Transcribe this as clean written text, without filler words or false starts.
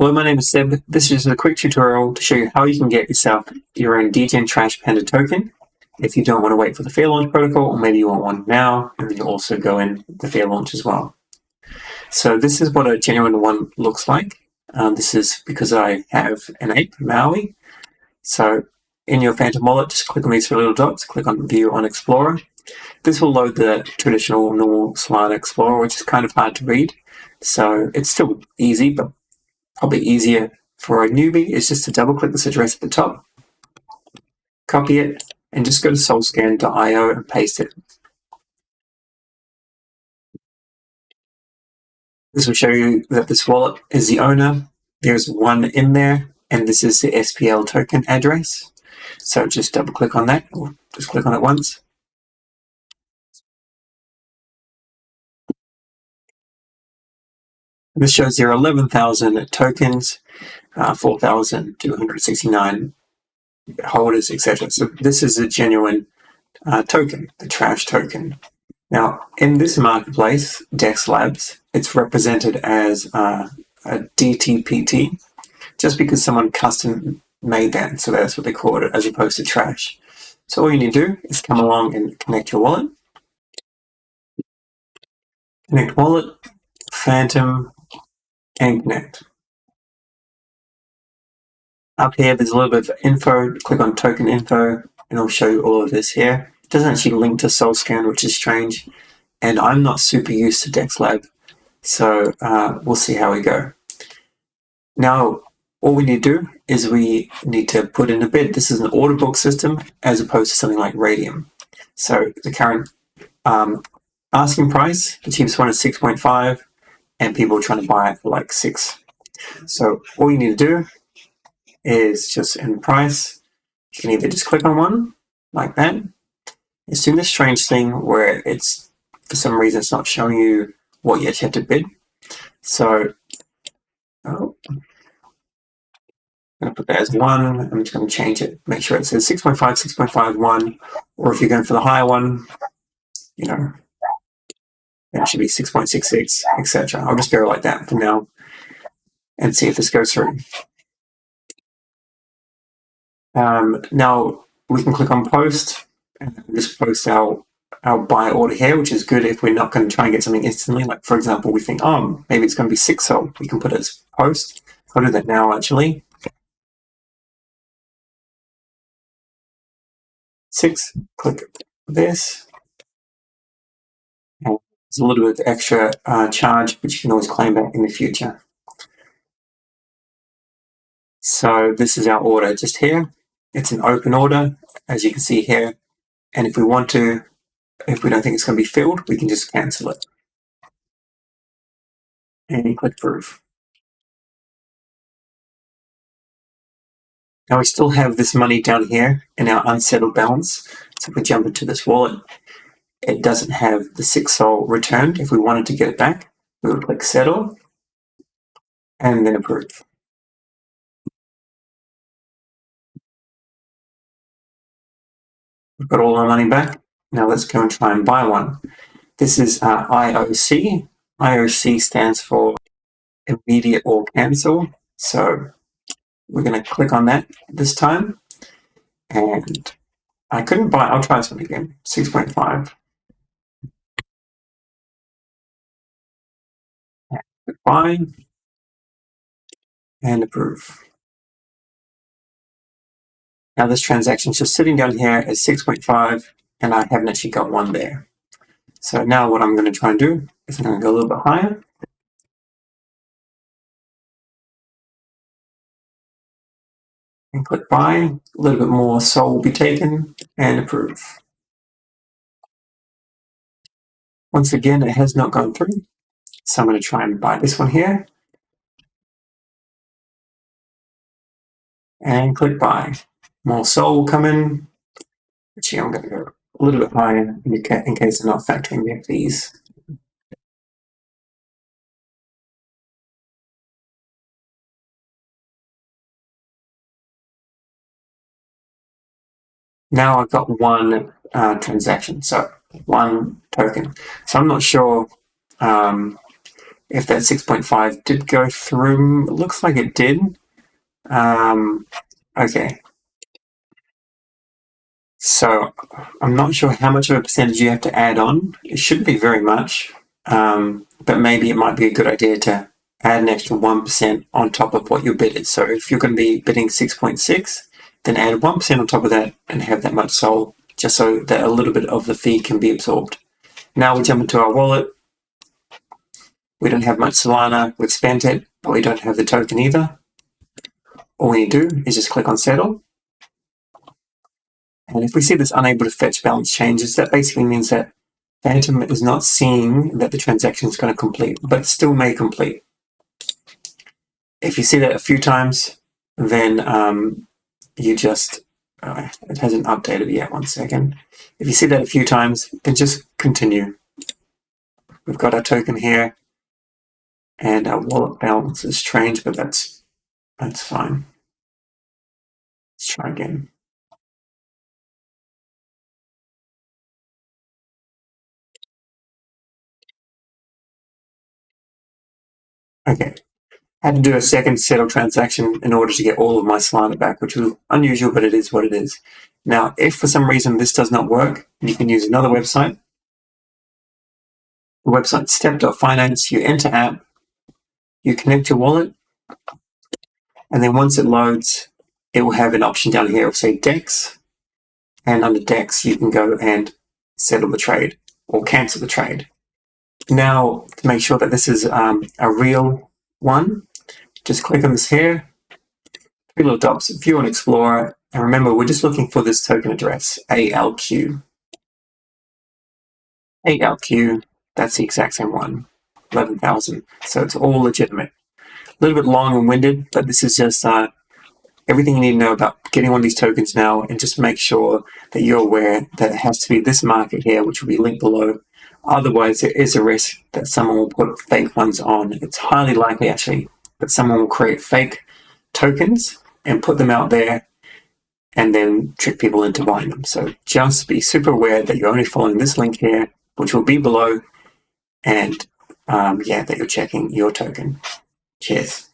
Hello, my name is Seb. This is just a quick tutorial to show you how you can get yourself your own Degen Trash Panda token if you don't want to wait for the fair launch protocol, or maybe you want one now and then you also go in the fair launch as well. So this is what a genuine one looks like. This is because I have an ape, Maui. So in your Phantom wallet, just click on these three little dots, click on View on Explorer. This will load the traditional normal Solana Explorer, which is kind of hard to read. So it's still easy, but probably easier for a newbie is just to double click this address at the top, copy it, and just go to solscan.io and paste it. This will show you that this wallet is the owner. There's one in there, and this is the SPL token address. So just double click on that, or just click on it once. This shows there are 11,000 tokens, 4,269 holders, etc. So this is a genuine token, the trash token. Now, in this marketplace, Dexlab, it's represented as a DTPT, just because someone custom made that, so that's what they call it, as opposed to trash. So all you need to do is come along and connect your wallet. Connect wallet, Phantom, and connect. Up here, there's a little bit of info. Click on token info, and it'll show you all of this here. It doesn't actually link to Solscan, which is strange. And I'm not super used to Dexlab, so we'll see how we go. Now, all we need to do is we need to put in a bid. This is an order book system as opposed to something like Radium. So the current asking price, the cheapest one is 6.5, and people are trying to buy it for like 6. So all you need to do is just in price, you can either just click on one like that. It's doing this strange thing where it's, for some reason, it's not showing you what you actually have to bid. So I'm going to put that as 1. I'm just going to change it, make sure it says 6.5, 6.5, 1, or if you're going for the higher one, you know, that should be 6.66, etc. I'll just go like that for now and see if this goes through. Now we can click on post and just post our buy order here, which is good if we're not going to try and get something instantly. Like, for example, we think, oh, maybe it's going to be 6 sold. We can put it as post. I'll do that now, actually. 6, click this. And there's a little bit of extra charge, which you can always claim back in the future. So this is our order just here. It's an open order, as you can see here. And if we want to, if we don't think it's going to be filled, we can just cancel it. And click proof. Now we still have this money down here in our unsettled balance. So if we jump into this wallet, it doesn't have the 6 sol returned. If we wanted to get it back, we would click settle and then approve. We've got all our money back. Now let's go and try and buy one. This is IOC. IOC stands for immediate or cancel. So we're going to click on that this time. And I couldn't buy, I'll try this one again, 6.5. Buy and approve. Now this transaction is just sitting down here at 6.5, and I haven't actually got one there. So now what I'm going to try and do is I'm going to go a little bit higher. And click buy. A little bit more sol will be taken, and approve. Once again, it has not gone through. So I'm going to try and buy this one here. And click buy. More sol will come in. Actually, I'm going to go a little bit higher in case I'm not factoring the fees. Now I've got one transaction, so one token. So I'm not sure if that 6.5 did go through. It looks like it did. Okay. So I'm not sure how much of a percentage you have to add on. It shouldn't be very much, but maybe it might be a good idea to add an extra 1% on top of what your bid is. So if you're going to be bidding 6.6, then add 1% on top of that and have that much sold, just so that a little bit of the fee can be absorbed. Now we jump into our wallet. We don't have much Solana. We've spent it, but we don't have the token either. All we need to do is just click on settle. And if we see this unable to fetch balance changes, that basically means that Phantom is not seeing that the transaction is going to complete, but still may complete. If you see that a few times, then you just, it hasn't updated yet, 1 second. If you see that a few times, then just continue. We've got our token here, and our wallet balance is strange, but that's fine. Let's try again. Okay. Had to do a second settle transaction in order to get all of my Solana back, which was unusual, but it is what it is. Now, if for some reason this does not work, you can use another website. The website step.finance, you enter app, you connect your wallet, and then once it loads, it will have an option down here. It will say Dex, and under Dex, you can go and settle the trade or cancel the trade. Now, to make sure that this is a real one, just click on this here, 3 little dots, view and explorer, and remember, we're just looking for this token address, ALQ. ALQ, that's the exact same one, 11,000. So it's all legitimate. A little bit long and winded, but this is just everything you need to know about getting one of these tokens now, and just make sure that you're aware that it has to be this market here, which will be linked below. Otherwise, there is a risk that someone will put fake ones on. It's highly likely, actually, that someone will create fake tokens and put them out there and then trick people into buying them. So just be super aware that you're only following this link here, which will be below, and that you're checking your token. Cheers.